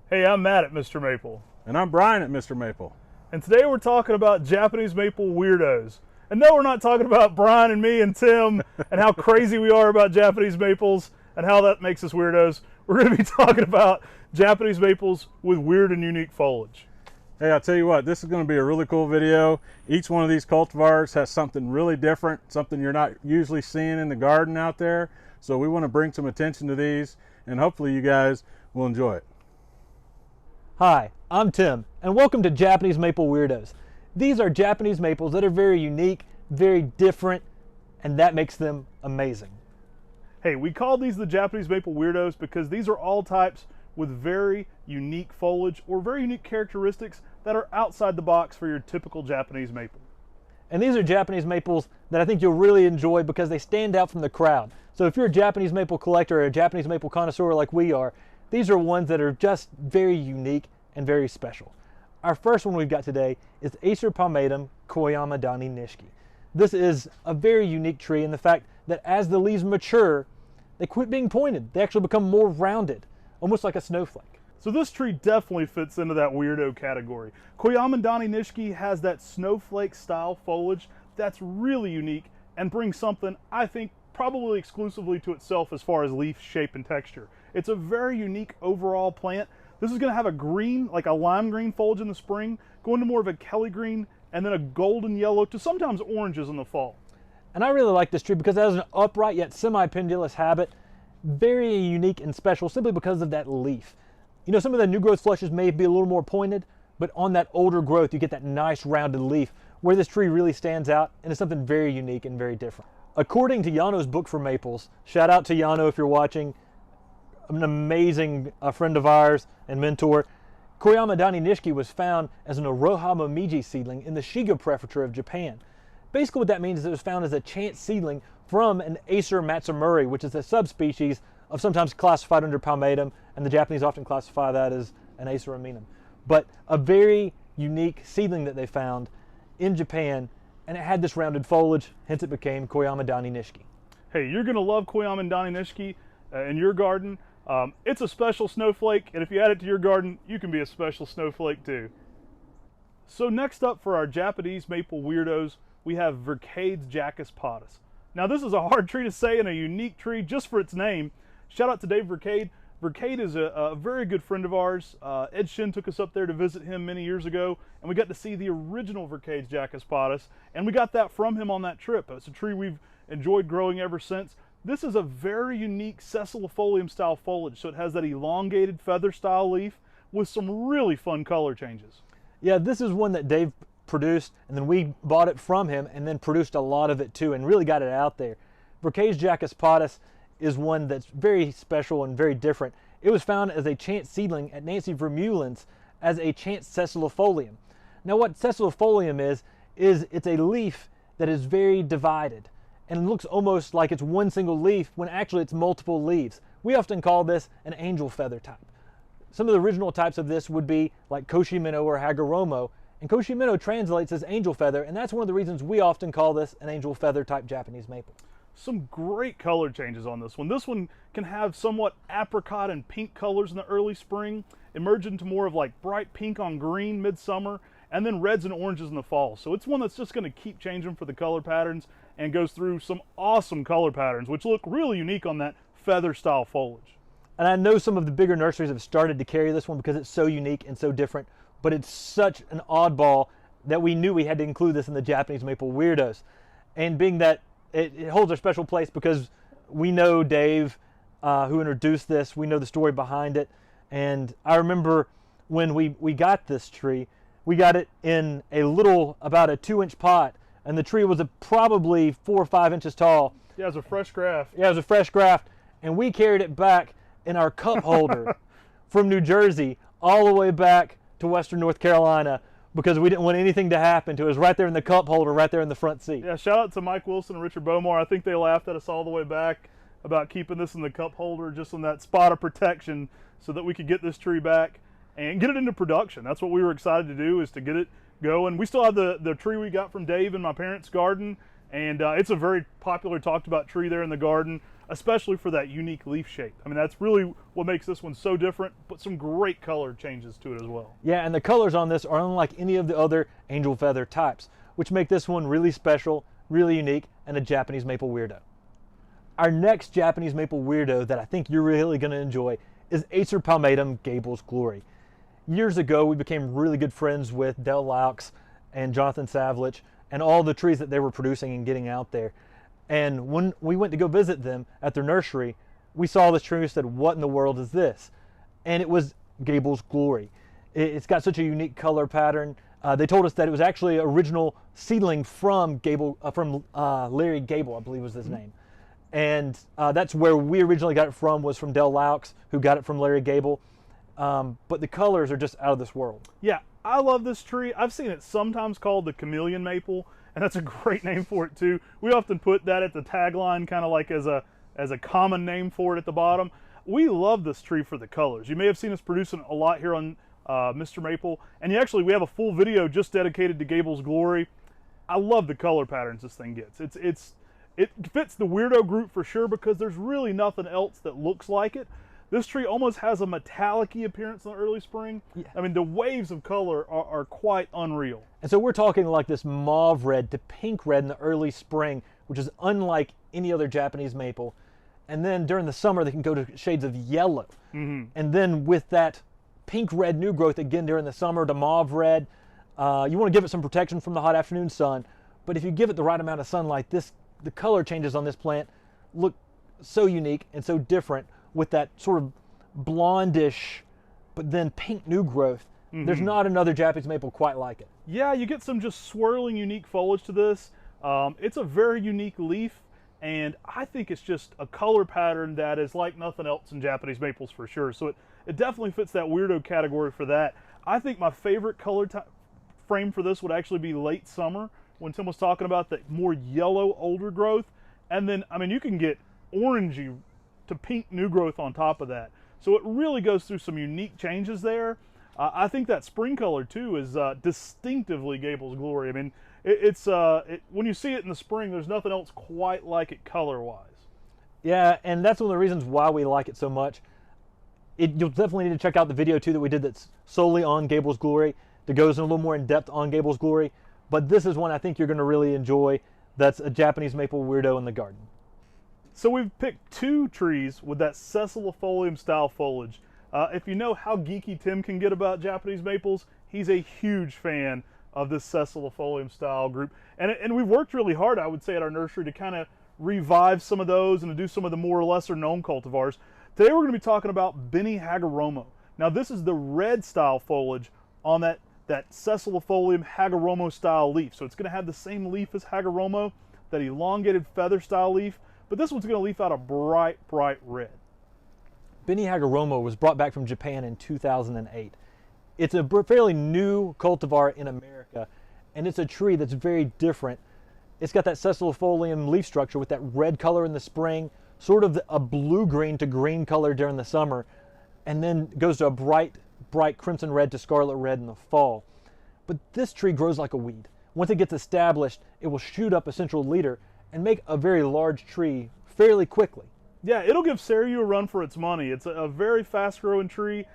Hey, I'm Matt at MrMaple. And I'm Brian at MrMaple. And today we're talking about Japanese maple weirdos. And no, we're not talking about Brian and me and Tim and how crazy we are about Japanese maples and how that makes us weirdos. We're going to be talking about Japanese maples with weird and unique foliage. Hey, I'll tell you what, this is going to be a really cool video. Each one of these cultivars has something really different, something you're not usually seeing in the garden out there. So we want to bring some attention to these, and hopefully you guys will enjoy it. Hi, I'm Tim, and welcome to Japanese Maple Weirdos. These are Japanese maples that are very unique, very different, and that makes them amazing. Hey, we call these the Japanese maple weirdos because these are all types with very unique foliage or very unique characteristics that are outside the box for your typical Japanese maple. And these are Japanese maples that I think you'll really enjoy because they stand out from the crowd. So if you're a Japanese maple collector or a Japanese maple connoisseur like we are, these are ones that are just very unique and very special. Our first one we've got today is Acer palmatum Koyamadani Nishiki. This is a very unique tree in the fact that as the leaves mature, they quit being pointed. They actually become more rounded, almost like a snowflake. So this tree definitely fits into that weirdo category. Koyamadani Nishiki has that snowflake style foliage that's really unique and brings something, I think, probably exclusively to itself as far as leaf shape and texture. It's a very unique overall plant. This is going to have a green, like a lime green foliage in the spring, go into more of a Kelly green, and then a golden yellow to sometimes oranges in the fall. And I really like this tree because it has an upright yet semi-pendulous habit, very unique and special simply because of that leaf. You know, some of the new growth flushes may be a little more pointed, but on that older growth you get that nice rounded leaf where this tree really stands out and is something very unique and very different. According to Yano's book for maples, shout out to Yano if you're watching, an amazing friend of ours and mentor, Koyamadani Nishiki was found as an Oroha Momiji seedling in the Shiga prefecture of Japan. Basically what that means is it was found as a chance seedling from an Acer matsumuri, which is a subspecies of sometimes classified under palmatum, and the Japanese often classify that as an Acer aminum. But a very unique seedling that they found in Japan, and it had this rounded foliage, hence it became Koyamadani Nishiki. Hey, you're going to love Koyamadani Nishiki in your garden. It's a special snowflake, and if you add it to your garden, you can be a special snowflake too. So next up for our Japanese maple weirdos, we have Verkade's Jacus Potus. Now this is a hard tree to say and a unique tree just for its name. Shout out to Dave Verkade. Verkade is a very good friend of ours. Ed Shin took us up there to visit him many years ago, and we got to see the original Verkade's Jacus Potus, and we got that from him on that trip. It's a tree we've enjoyed growing ever since. This is a very unique sessilifolium style foliage, so it has that elongated feather style leaf with some really fun color changes. Yeah, this is one that Dave produced, and then we bought it from him and then produced a lot of it too and really got it out there. Verkade's Jacus Potus is one that's very special and very different. It was found as a chance seedling at Nancy Vermeulen's as a chance sessilifolium. Now what sessilifolium is it's a leaf that is very divided and looks almost like it's one single leaf when actually it's multiple leaves. We often call this an angel feather type. Some of the original types of this would be like koshimino or hagoromo, and koshimino translates as angel feather, and that's one of the reasons we often call this an angel feather type Japanese maple. Some great color changes on this one. This one can have somewhat apricot and pink colors in the early spring, emerge into more of like bright pink on green midsummer, and then reds and oranges in the fall. So it's one that's just going to keep changing for the color patterns and goes through some awesome color patterns, which look really unique on that feather style foliage. And I know some of the bigger nurseries have started to carry this one because it's so unique and so different, but it's such an oddball that we knew we had to include this in the Japanese Maple Weirdos. And being that it holds a special place because we know Dave, who introduced this, we know the story behind it. And I remember when we got this tree, we got it in a little, about a 2-inch pot, and the tree was probably 4 or 5 inches tall. Yeah, it was a fresh graft. Yeah, it was a fresh graft, and we carried it back in our cup holder from New Jersey all the way back to Western North Carolina because we didn't want anything to happen to it. It was right there in the cup holder, right there in the front seat. Yeah, shout out to Mike Wilson and Richard Bomar. I think they laughed at us all the way back about keeping this in the cup holder just on that spot of protection so that we could get this tree back and get it into production. That's what we were excited to do, is to get it going. We still have the tree we got from Dave in my parents' garden, And it's a very popular, talked about tree there in the garden, especially for that unique leaf shape. I mean, that's really what makes this one so different, but some great color changes to it as well. Yeah, and the colors on this are unlike any of the other angel feather types, which make this one really special, really unique, and a Japanese maple weirdo. Our next Japanese maple weirdo that I think you're really going to enjoy is Acer palmatum Gable's Glory. Years ago, we became really good friends with Del Laux and Jonathan Savlich and all the trees that they were producing and getting out there. And when we went to go visit them at their nursery, we saw this tree and said, what in the world is this? And it was Gable's Glory. It's got such a unique color pattern. They told us that it was actually an original seedling from Larry Gable, I believe was his name. And that's where we originally got it from, was from Del Laux, who got it from Larry Gable. But the colors are just out of this world. Yeah, I love this tree. I've seen it sometimes called the chameleon maple, and that's a great name for it too. We often put that at the tagline, kind of like as a common name for it at the bottom. We love this tree for the colors. You may have seen us producing a lot here on MrMaple, and we have a full video just dedicated to Gable's Glory. I love the color patterns this thing gets. It fits the weirdo group for sure, because there's really nothing else that looks like it. This tree almost has a metallic-y appearance in the early spring. Yeah. I mean, the waves of color are quite unreal. And so we're talking like this mauve red to pink red in the early spring, which is unlike any other Japanese maple. And then during the summer, they can go to shades of yellow. Mm-hmm. And then with that pink red new growth again during the summer to mauve red, you want to give it some protection from the hot afternoon sun. But if you give it the right amount of sunlight, the color changes on this plant look so unique and so different, with that sort of blondish but then pink new growth. Mm-hmm. There's not another Japanese maple quite like it. Yeah, you get some just swirling unique foliage to this. It's a very unique leaf, and I think it's just a color pattern that is like nothing else in Japanese maples for sure. So it definitely fits that weirdo category for that. I think my favorite color frame for this would actually be late summer, when Tim was talking about the more yellow older growth. And then, I mean, you can get orangey to pink new growth on top of that. So it really goes through some unique changes there. I think that spring color too is distinctively Gable's Glory. I mean, when you see it in the spring, there's nothing else quite like it color-wise. Yeah, and that's one of the reasons why we like it so much. You'll definitely need to check out the video too that we did that's solely on Gable's Glory, that goes in a little more in depth on Gable's Glory. But this is one I think you're going to really enjoy. That's a Japanese maple weirdo in the garden. So we've picked two trees with that sessilifolium style foliage. If you know how geeky Tim can get about Japanese maples, he's a huge fan of this sessilifolium style group. And we've worked really hard, I would say, at our nursery to kind of revive some of those and to do some of the more or lesser known cultivars. Today we're going to be talking about Benny HAGOROMO. Now this is the red style foliage on that sessilifolium HAGOROMO style leaf. So it's going to have the same leaf as HAGOROMO, that elongated feather style leaf, but this one's going to leaf out a bright, bright red. Benny HAGOROMO was brought back from Japan in 2008. It's a fairly new cultivar in America, and it's a tree that's very different. It's got that sessilifolium leaf structure with that red color in the spring, sort of a blue-green to green color during the summer, and then goes to a bright crimson red to scarlet red in the fall. But this tree grows like a weed. Once it gets established, it will shoot up a central leader and make a very large tree fairly quickly. Yeah, it'll give Sarah a run for its money. It's a very fast growing tree.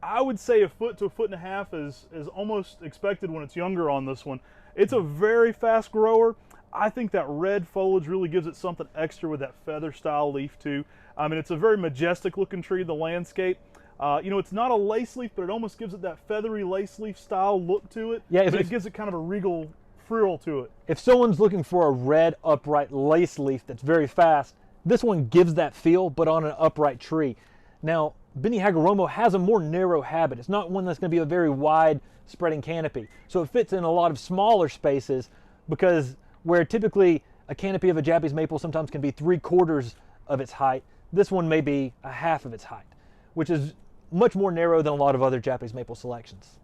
I would say a foot to a foot and a half is almost expected when it's younger on this one. It's a very fast grower. I think that red foliage really gives it something extra with that feather style leaf too. I mean, it's a very majestic looking tree in the landscape. It's not a lace leaf, but it almost gives it that feathery lace leaf style look to it. Yeah, it gives it kind of a regal frill to it. If someone's looking for a red upright lace leaf that's very fast, this one gives that feel, but on an upright tree. Now, Benny HAGOROMO has a more narrow habit. It's not one that's going to be a very wide spreading canopy. So it fits in a lot of smaller spaces, because where typically a canopy of a Japanese maple sometimes can be 3/4 of its height, this one may be a half of its height, which is much more narrow than a lot of other Japanese maple selections.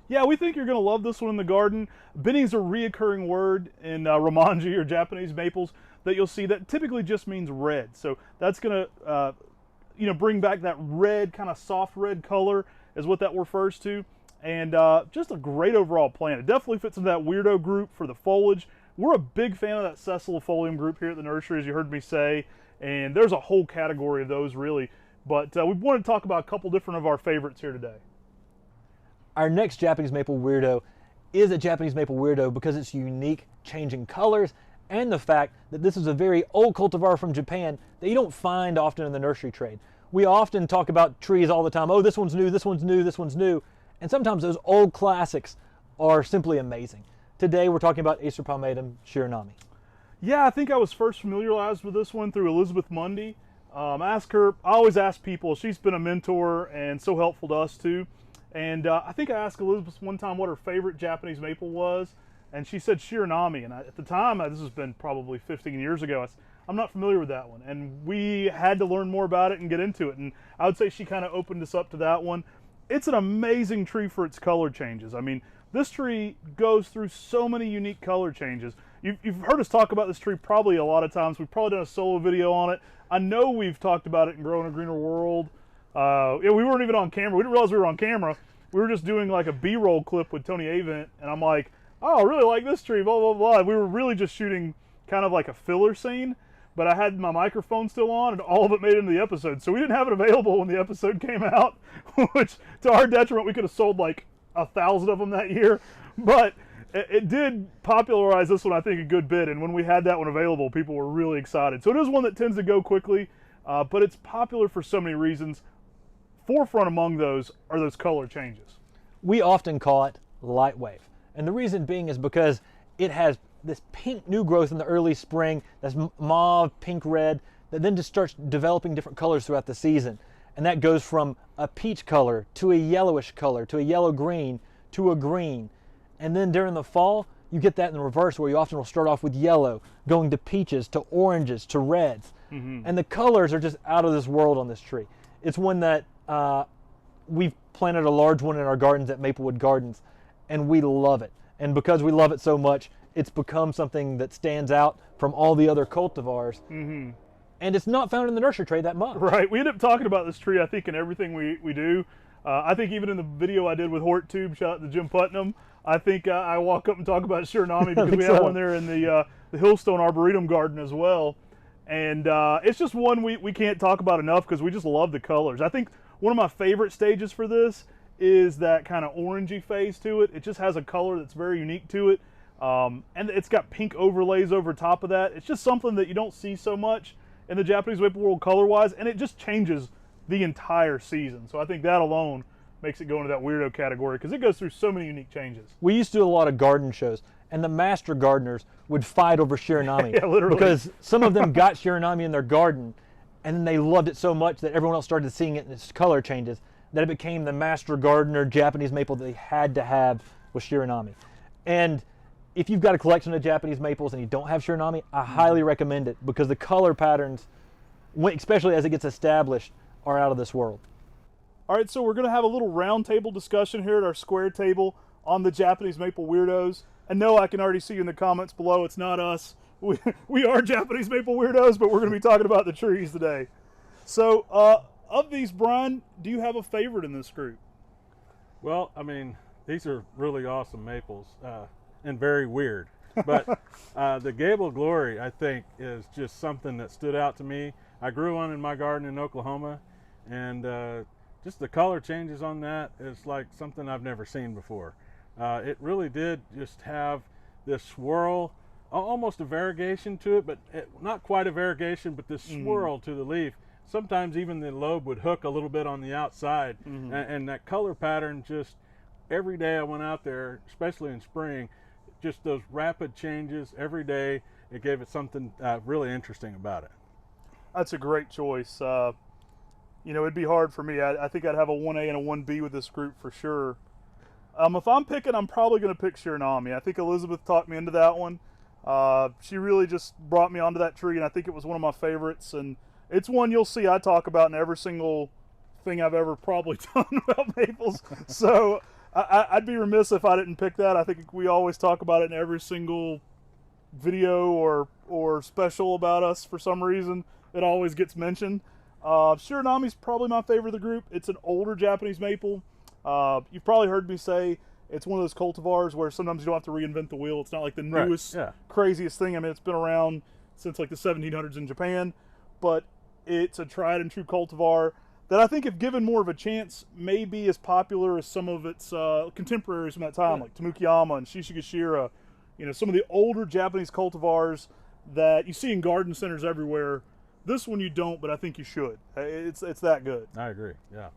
Yeah, we think you're going to love this one in the garden. Benny's a reoccurring word in Romanji or Japanese maples that you'll see that typically just means red. So that's going to bring back that red, kind of soft red color is what that refers to. And just a great overall plant. It definitely fits in that weirdo group for the foliage, we're a big fan of that sessilifolium group here at the nursery, as you heard me say, and there's a whole category of those really. But we wanted to talk about a couple different of our favorites here today. Our next Japanese maple weirdo is a Japanese maple weirdo because it's unique, changing colors, and the fact that this is a very old cultivar from Japan that you don't find often in the nursery trade. We often talk about trees all the time. Oh, this one's new, this one's new, this one's new. And sometimes those old classics are simply amazing. Today we're talking about Acer palmatum SHIRANAME. Yeah, I think I was first familiarized with this one through Elizabeth Mundy. I always ask people, she's been a mentor and so helpful to us too. And I think I asked Elizabeth one time what her favorite Japanese maple was, and she said SHIRANAME. And at the time, this has been probably 15 years ago, I'm not familiar with that one. And we had to learn more about it and get into it. And I would say she kind of opened us up to that one. It's an amazing tree for its color changes. I mean, this tree goes through so many unique color changes. You've heard us talk about this tree probably a lot of times. We've probably done a solo video on it. I know we've talked about it in Growing a Greener World. Yeah, we weren't even on camera. We didn't realize we were on camera. We were just doing like a B-roll clip with Tony Avent, and I'm like, oh, I really like this tree, blah, blah, blah. We were really just shooting kind of like a filler scene, but I had my microphone still on, and all of it made it into the episode. So we didn't have it available when the episode came out, which to our detriment, we could have sold like 1,000 of them that year. But it did popularize this one, I think, a good bit. And when we had that one available, people were really excited. So it is one that tends to go quickly, but it's popular for so many reasons. Forefront among those are those color changes. We often call it light wave. And the reason being is because it has this pink new growth in the early spring, that's mauve, pink, red, that then just starts developing different colors throughout the season. And that goes from a peach color to a yellowish color to a yellow-green to a green. And then during the fall, you get that in the reverse, where you often will start off with yellow, going to peaches, to oranges, to reds. And the colors are just out of this world on this tree. It's one that we've planted a large one in our gardens at Maplewood Gardens, and we love it. And because we love it so much, it's become something that stands out from all the other cultivars. And it's not found in the nursery trade that much. Right. We end up talking about this tree, I think, in everything we do. I think even in the video I did with HortTube, shout out to Jim Putnam, I think I walk up and talk about SHIRANAME because we have one there in the Hillstone Arboretum garden as well. And it's just one we can't talk about enough because we just love the colors. I think one of my favorite stages for this is that kind of orangey phase to it. It just has a color that's very unique to it. And it's got pink overlays over top of that. It's just something that you don't see so much in the Japanese maple world color-wise, and it just changes the entire season. So I think that alone makes it go into that weirdo category because it goes through so many unique changes. We used to do a lot of garden shows, and the master gardeners would fight over SHIRANAME. Yeah, literally. Because some of them got SHIRANAME in their garden, and then they loved it so much that everyone else started seeing it in its color changes that it became the master gardener Japanese maple that they had to have with SHIRANAME. And if you've got a collection of Japanese maples and you don't have SHIRANAME, I highly recommend it because the color patterns, especially as it gets established, are out of this world. All right, so we're going to have a little round table discussion here at our square table on the Japanese maple weirdos. And no, I can already see you in the comments below, it's not us. We are Japanese maple weirdos, but we're going to be talking about the trees today. So, of these, Brian, do you have a favorite in this group? Well, I mean, these are really awesome maples and very weird. But the Gable Glory, I think, is just something that stood out to me. I grew one in my garden in Oklahoma, and just the color changes on that is like something I've never seen before. It really did just have this swirl, almost a variegation to it, but not quite a variegation, but this swirl to the leaf. Sometimes even the lobe would hook a little bit on the outside, and that color pattern just, every day I went out there, especially in spring, just those rapid changes every day, it gave it something really interesting about it. That's a great choice. You know, it'd be hard for me. I think I'd have a 1A and a 1B with this group for sure. If I'm picking, I'm probably going to pick SHIRANAME. I think Elizabeth talked me into that one. She really just brought me onto that tree, and I think it was one of my favorites. And it's one you'll see I talk about in every single thing I've ever probably done about maples. So I'd be remiss if I didn't pick that. I think we always talk about it in every single video or special about us for some reason. It always gets mentioned. SHIRANAME's probably my favorite of the group. It's an older Japanese maple. You've probably heard me say It's one of those cultivars where sometimes you don't have to reinvent the wheel. It's not like the Right, newest, yeah. craziest thing. I mean, it's been around since like the 1700s in Japan, but it's a tried and true cultivar that I think, if given more of a chance, may be as popular as some of its contemporaries from that time, like Tamukiyama and Shishigashira. You know, some of the older Japanese cultivars that you see in garden centers everywhere. This one you don't, but I think you should. It's that good. I agree, yeah.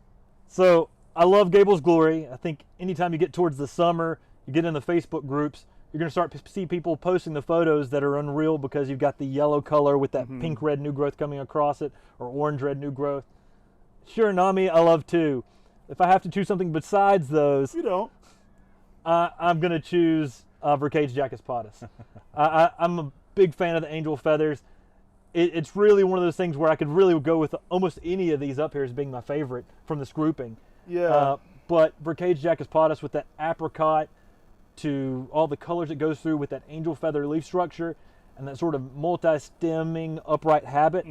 So I love Gable's Glory. I think anytime you get towards the summer, you get in the Facebook groups, you're going to start to see people posting the photos that are unreal because you've got the yellow color with that pink-red new growth coming across it, or orange-red new growth. Shiraname I love too. If I have to choose something besides those, You don't. I'm going to choose Verkade's Jacus Potus. I'm a big fan of the angel feathers. It's really one of those things where I could really go with almost any of these up here as being my favorite from this grouping. Yeah. But Verkade's Jacus Potus with that apricot, to all the colors it goes through with that angel feather leaf structure and that sort of multi-stemming upright habit,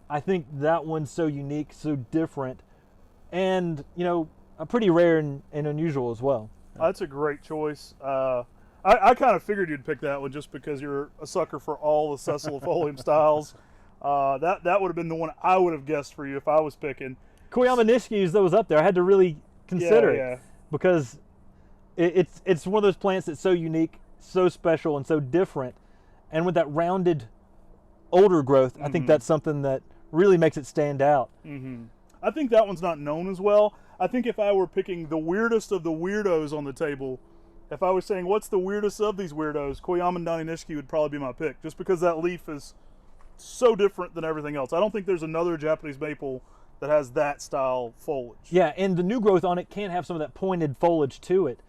I think that one's so unique, so different, and, you know, pretty rare and unusual as well. That's a great choice. I kind of figured you'd pick that one just because you're a sucker for all the sessilifolium styles. That would have been the one I would have guessed for you if I was picking. Koyamadani Nishiki that was up there. I had to really consider Yeah. it because it's one of those plants that's so unique, so special, and so different. And with that rounded older growth, I think that's something that really makes it stand out. I think that one's not known as well. I think if I were picking the weirdest of the weirdos on the table, if I was saying what's the weirdest of these weirdos, Koyamadani Nishiki would probably be my pick, just because that leaf is so different than everything else. I don't think there's another Japanese maple that has that style foliage. Yeah, and the new growth on it can have some of that pointed foliage to it.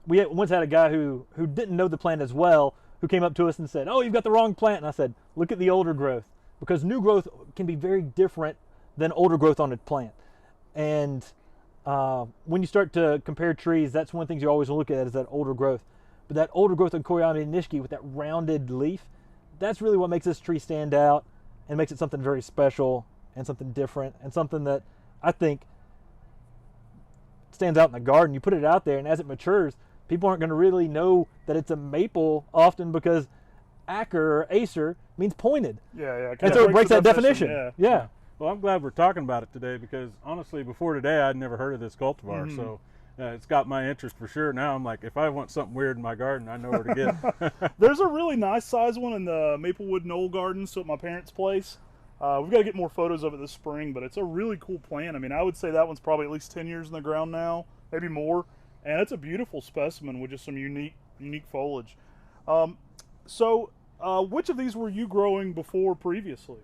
We once had a guy who didn't know the plant as well, who came up to us and said, "Oh, you've got the wrong plant." And I said, "Look at the older growth," because new growth can be very different than older growth on a plant. And when you start to compare trees, that's one of the things you always look at is that older growth. But that older growth on Koyamadani Nishiki with that rounded leaf, that's really what makes this tree stand out and makes it something very special and something different and something that I think stands out in the garden. You put it out there, and as it matures, people aren't going to really know that it's a maple often because Acer means pointed. Yeah. And so it breaks that definition. Yeah. Well, I'm glad we're talking about it today because honestly, before today, I'd never heard of this cultivar. So it's got my interest for sure. Now I'm like, if I want something weird in my garden, I know where to get. There's a really nice size one in the Maplewood Knoll Gardens, so at my parents' place. We've got to get more photos of it this spring, but it's a really cool plant. I mean, I would say that one's probably at least 10 years in the ground now, maybe more. And it's a beautiful specimen with just some unique foliage. So which of these were you growing before previously?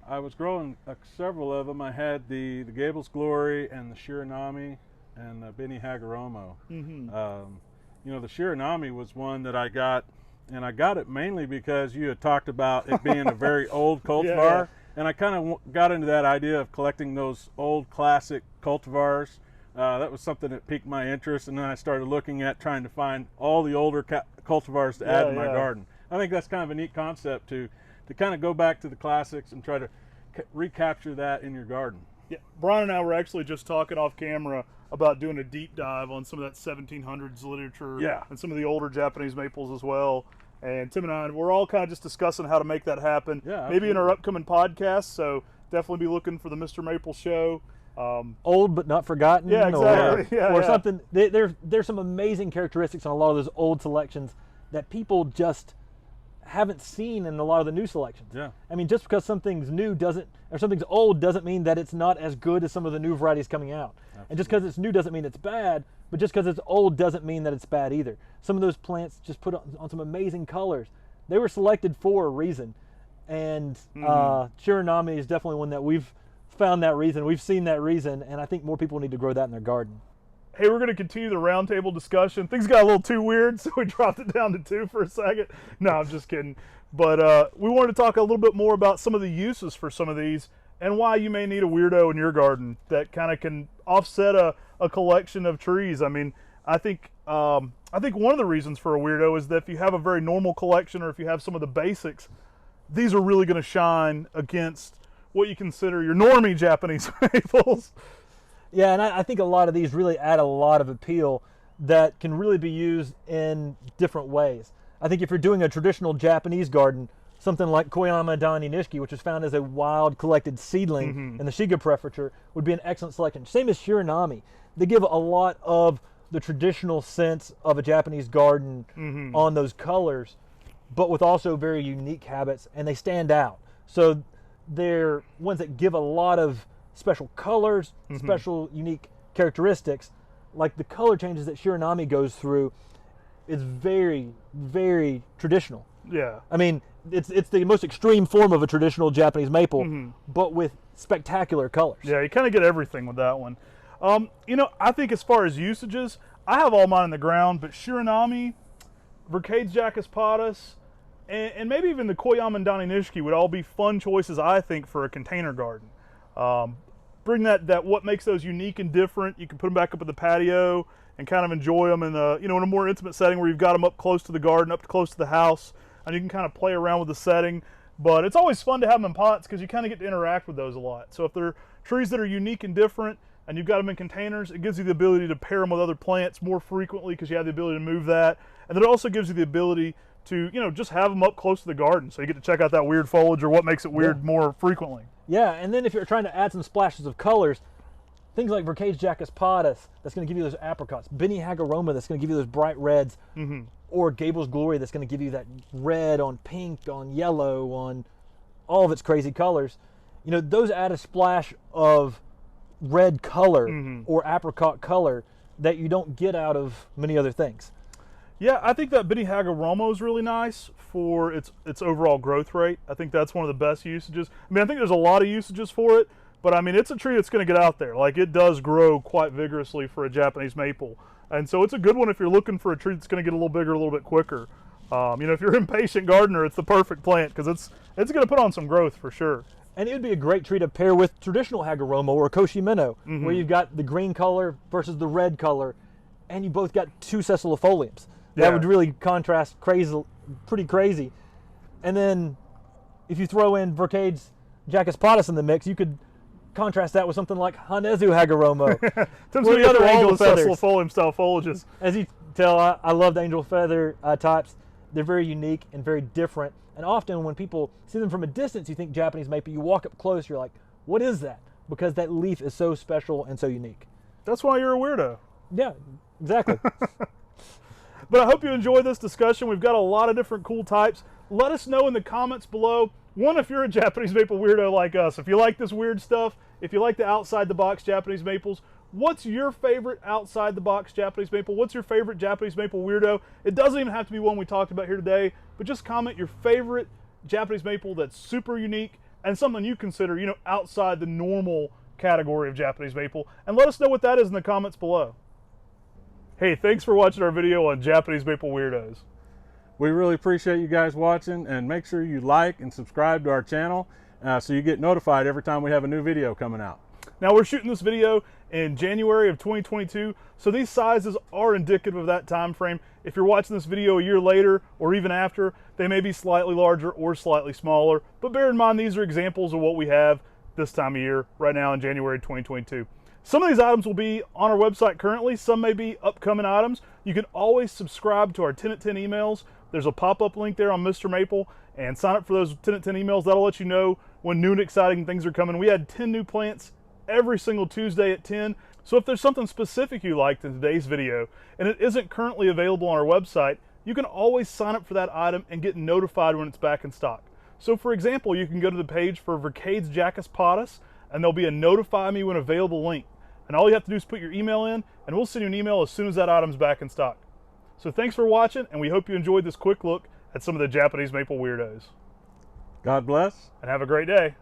I was growing several of them. I had the Gable's Glory and the Shiraname and the Benny HAGOROMO. You know, the Shiraname was one that I got, and I got it mainly because you had talked about it being a very old cultivar. And I kind of got into that idea of collecting those old classic cultivars. That was something that piqued my interest, and then I started looking at trying to find all the older cultivars to add to my garden. I think that's kind of a neat concept to kind of go back to the classics and try to recapture that in your garden. Yeah, Brian and I were actually just talking off camera about doing a deep dive on some of that 1700s literature and some of the older Japanese maples as well. And Tim and I, we're all kind of just discussing how to make that happen. Yeah, maybe in our upcoming podcast. So definitely be looking for the MrMaple show. Old but not forgotten. Yeah, exactly. Or something. There's some amazing characteristics on a lot of those old selections that people just haven't seen in a lot of the new selections. Yeah. I mean, just because something's new or something's old doesn't mean that it's not as good as some of the new varieties coming out. Absolutely. And just because it's new doesn't mean it's bad, but just because it's old doesn't mean that it's bad either. Some of those plants just put on some amazing colors. They were selected for a reason. And Shiraname is definitely one that we've found that reason. We've seen that reason, and I think more people need to grow that in their garden. Hey, we're going to continue the roundtable discussion. Things got a little too weird, so we dropped it down to 2 for a second. No, I'm just kidding. But we wanted to talk a little bit more about some of the uses for some of these and why you may need a weirdo in your garden that kind of can offset a collection of trees. I mean, I think one of the reasons for a weirdo is that if you have a very normal collection or if you have some of the basics, these are really going to shine against what you consider your normie Japanese maples. Yeah, and I think a lot of these really add a lot of appeal that can really be used in different ways. I think if you're doing a traditional Japanese garden, something like Koyamadani Nishiki, which is found as a wild collected seedling in the Shiga prefecture, would be an excellent selection. Same as Shiraname. They give a lot of the traditional sense of a Japanese garden on those colors, but with also very unique habits, and they stand out. So they're ones that give a lot of special colors, special unique characteristics. Like the color changes that Shiraname goes through is very, very traditional. Yeah. I mean, it's the most extreme form of a traditional Japanese maple, but with spectacular colors. Yeah, you kind of get everything with that one. You know, I think as far as usages, I have all mine in the ground, but Shiraname, Verkade's Jacus Potus, and maybe even the Koyamadani Nishiki would all be fun choices, I think, for a container garden. Bring that what makes those unique and different. You can put them back up at the patio and kind of enjoy them in a, you know, in a more intimate setting where you've got them up close to the garden, up close to the house, and you can kind of play around with the setting. But it's always fun to have them in pots because you kind of get to interact with those a lot. So if they're trees that are unique and different and you've got them in containers, it gives you the ability to pair them with other plants more frequently because you have the ability to move that. And then it also gives you the ability to, you know, just have them up close to the garden so you get to check out that weird foliage or what makes it weird more frequently. Yeah, and then if you're trying to add some splashes of colors, things like Verkade's Jacus Potus, that's going to give you those apricots. Benny HAGOROMO, that's going to give you those bright reds. Or Gable's Glory, that's going to give you that red on pink, on yellow, on all of its crazy colors. You know, those add a splash of red color or apricot color that you don't get out of many other things. Yeah, I think that Benny HAGOROMO is really nice for its overall growth rate. I think that's one of the best usages. I mean, I think there's a lot of usages for it, but I mean, it's a tree that's going to get out there. Like, it does grow quite vigorously for a Japanese maple. And so it's a good one if you're looking for a tree that's going to get a little bigger a little bit quicker. You know, if you're an impatient gardener, it's the perfect plant because it's going to put on some growth for sure. And it would be a great tree to pair with traditional HAGOROMO or Koshimeno, where you've got the green color versus the red color, and you both got two sessilifoliums. That would really contrast pretty crazy. And then if you throw in Verkade's Jacus Potus in the mix, you could contrast that with something like Hanezu HAGOROMO. Tends to be other all angel the feathers. sessilifolium style foliages. As you tell, I love the angel feather types. They're very unique and very different. And often when people see them from a distance, you think Japanese maple. You walk up close, you're like, what is that? Because that leaf is so special and so unique. That's why you're a weirdo. Yeah, exactly. But I hope you enjoyed this discussion. We've got a lot of different cool types. Let us know in the comments below, one, if you're a Japanese maple weirdo like us, if you like this weird stuff, if you like the outside-the-box Japanese maples, what's your favorite outside-the-box Japanese maple? What's your favorite Japanese maple weirdo? It doesn't even have to be one we talked about here today, but just comment your favorite Japanese maple that's super unique and something you consider, you know, outside the normal category of Japanese maple, and let us know what that is in the comments below. Hey, thanks for watching our video on Japanese Maple Weirdos. We really appreciate you guys watching, and make sure you like and subscribe to our channel so you get notified every time we have a new video coming out. Now, we're shooting this video in January of 2022, so these sizes are indicative of that time frame. If you're watching this video a year later or even after, they may be slightly larger or slightly smaller, but bear in mind these are examples of what we have this time of year right now in January 2022. Some of these items will be on our website currently, some may be upcoming items. You can always subscribe to our 10 at 10 emails. There's a pop-up link there on MrMaple, and sign up for those 10 at 10 emails. That'll let you know when new and exciting things are coming. We had 10 new plants every single Tuesday at 10. So if there's something specific you liked in today's video and it isn't currently available on our website, you can always sign up for that item and get notified when it's back in stock. So for example, you can go to the page for Verkade's Jacus Potus, and there'll be a notify me when available link. And all you have to do is put your email in, and we'll send you an email as soon as that item's back in stock. So thanks for watching, and we hope you enjoyed this quick look at some of the Japanese maple weirdos. God bless. And have a great day.